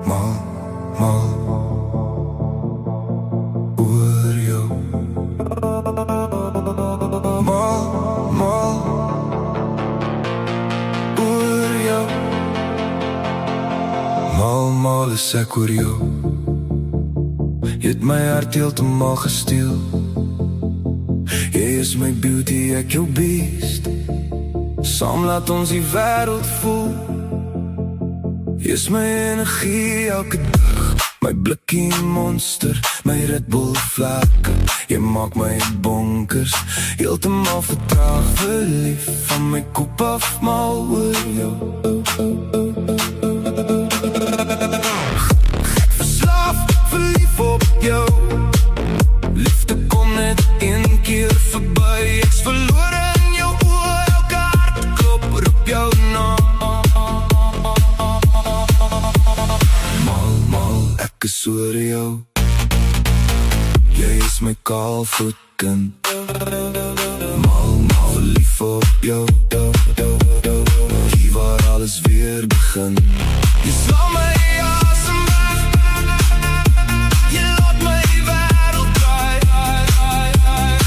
Mal, mal oor jou. Mal, mal oor jou. Mal, mal is ek oor jou. Jy het my hart heeltemal gesteel. Jy is my beauty, ek jou beest. Saam laat ons die wêreld voel. Jy is my energie elke dag. My blikkie monster, my Red Bull vlakke. Jy maak my bonkers, heeltemal vertraag. Verlief van my kop af, mal oor jou. Verslaaf, verlief op jou. Liefde kom net een keer verby. Ek's verlore in jou oë, elke hart klop, roep jou naam. Mal, mal, ek is oor jou. Jy is my kaalvoetkind. Mal, mal, verlief op jou. Hier waar alles weer begin. Jy slaan my asem weg. Jy laat my wêreld draai.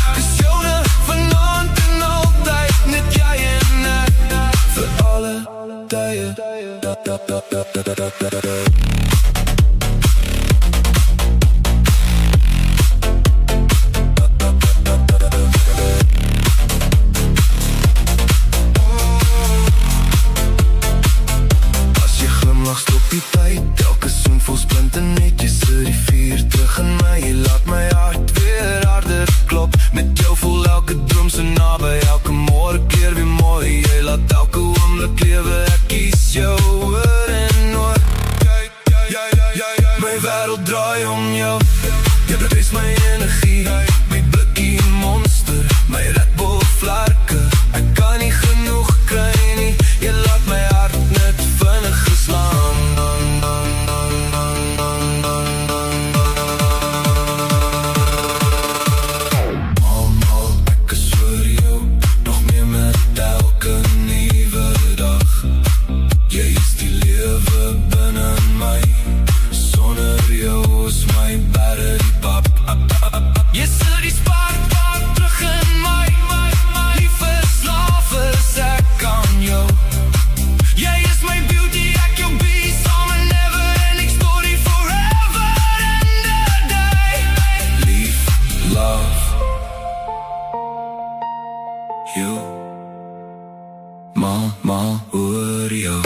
Ek is joune vanaand en altyd. Net jy en ek. Vir alle tye. Stop die tyd, elke soen vol splinte net. Jy sit die vuur terug in my. Jy laat my hart weer harder klop. Met jou voel elke droom so naby. Elke môre keer weer mooi. Jy laat elke oomblik lewe. Ek kies jou oor en oor. My wêreld draai om jou. Jy is my energie. My blikkie monster. My Red Bull vlakke. Ek kan nie genoeg kry nie. Jy laat my hart net vinnig geslaan. You, mal, mal oor jou.